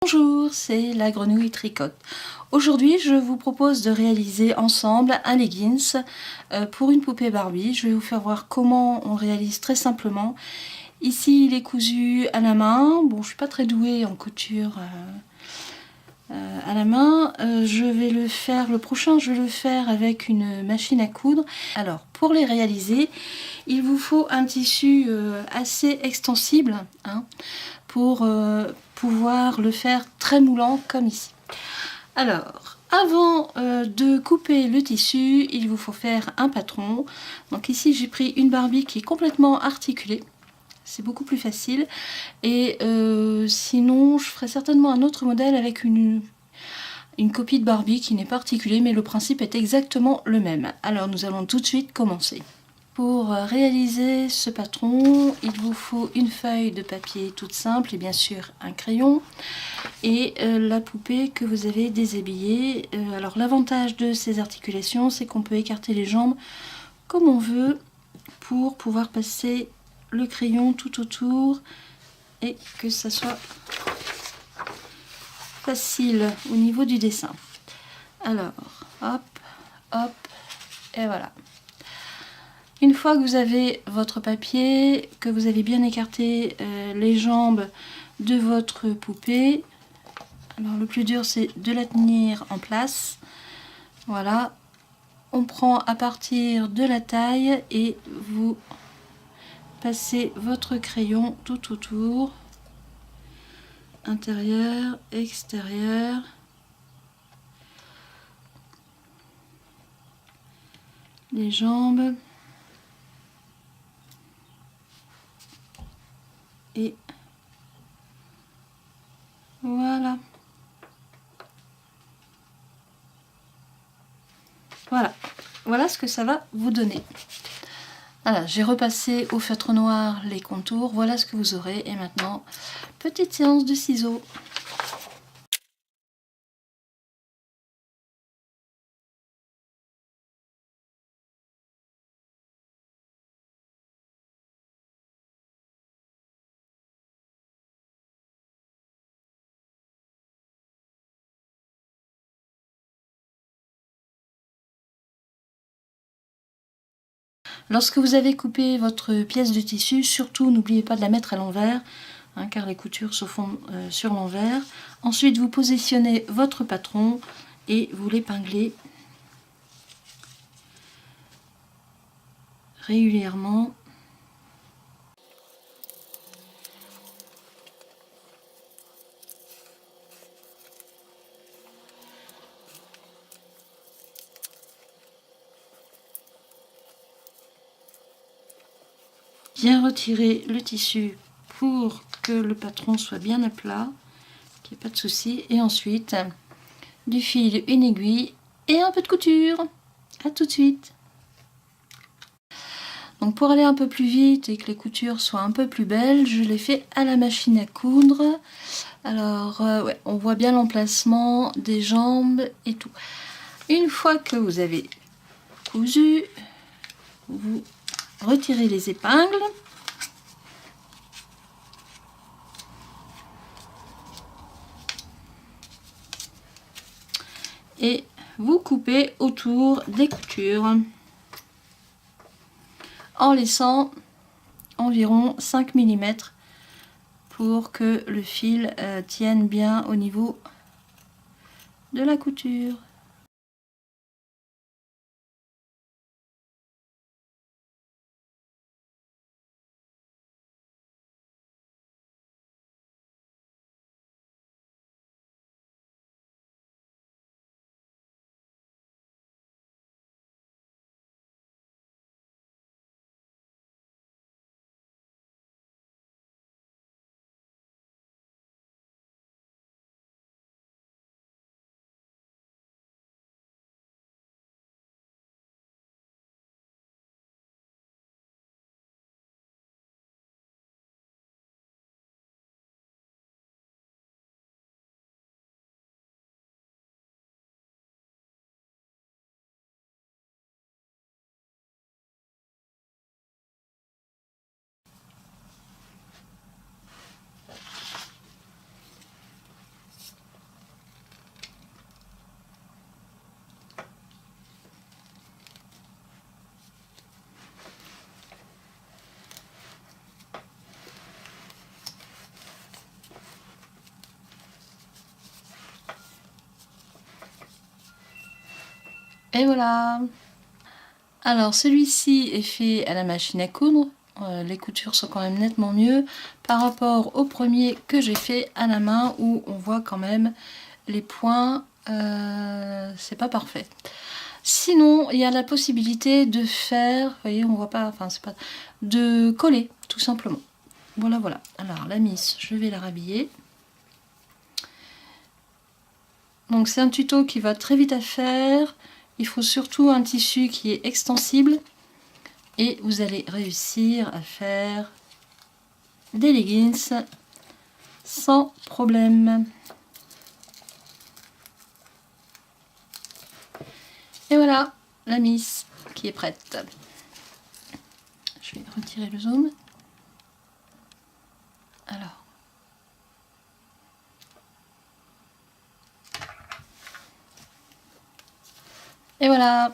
Bonjour, c'est la grenouille tricote. Aujourd'hui, je vous propose de réaliser ensemble un leggings pour une poupée Barbie. Je vais vous faire voir comment on réalise très simplement. Ici, il est cousu à la main. Bon, je suis pas très douée en couture à la main. Le prochain, je vais le faire avec une machine à coudre. Alors, pour les réaliser, il vous faut un tissu assez extensible, hein, pour pouvoir le faire très moulant comme ici. Alors, avant de couper le tissu, il vous faut faire un patron. Donc ici, j'ai pris une Barbie qui est complètement articulée. C'est beaucoup plus facile. Et sinon, je ferai certainement un autre modèle avec une copie de Barbie qui n'est pas articulée, mais le principe est exactement le même. Alors, nous allons tout de suite commencer. Pour réaliser ce patron, il vous faut une feuille de papier toute simple et bien sûr un crayon et la poupée que vous avez déshabillée. Alors l'avantage de ces articulations, c'est qu'on peut écarter les jambes comme on veut pour pouvoir passer le crayon tout autour et que ça soit facile au niveau du dessin. Alors, hop, hop, et voilà. Une fois que vous avez votre papier, que vous avez bien écarté les jambes de votre poupée, alors le plus dur c'est de la tenir en place. Voilà, on prend à partir de la taille et vous passez votre crayon tout autour, intérieur, extérieur. Les jambes. Et voilà. Voilà ce que ça va vous donner. Voilà, j'ai repassé au feutre noir les contours. Voilà ce que vous aurez. Et maintenant, petite séance de ciseaux. Lorsque vous avez coupé votre pièce de tissu, surtout n'oubliez pas de la mettre à l'envers, hein, car les coutures se font sur l'envers. Ensuite, vous positionnez votre patron et vous l'épinglez régulièrement. Bien retirer le tissu pour que le patron soit bien à plat, qu'il n'y ait pas de souci. Et ensuite, du fil, une aiguille et un peu de couture. A tout de suite. Donc pour aller un peu plus vite et que les coutures soient un peu plus belles, je les fais à la machine à coudre. Alors ouais, on voit bien l'emplacement des jambes et tout. Une fois que vous avez cousu, vous retirez les épingles. Et vous coupez autour des coutures en laissant environ 5 mm pour que le fil tienne bien au niveau de la couture. Et voilà. Alors celui-ci est fait à la machine à coudre. Les coutures sont quand même nettement mieux par rapport au premier que j'ai fait à la main où on voit quand même les points. C'est pas parfait. Sinon, il y a la possibilité de faire, vous voyez, on voit pas, enfin c'est pas, de coller tout simplement. Voilà, voilà. Alors la miss, je vais la rhabiller. Donc c'est un tuto qui va très vite à faire. Il faut surtout un tissu qui est extensible et vous allez réussir à faire des leggings sans problème. Et voilà la miss qui est prête. Je vais retirer le zoom. Alors. Et voilà.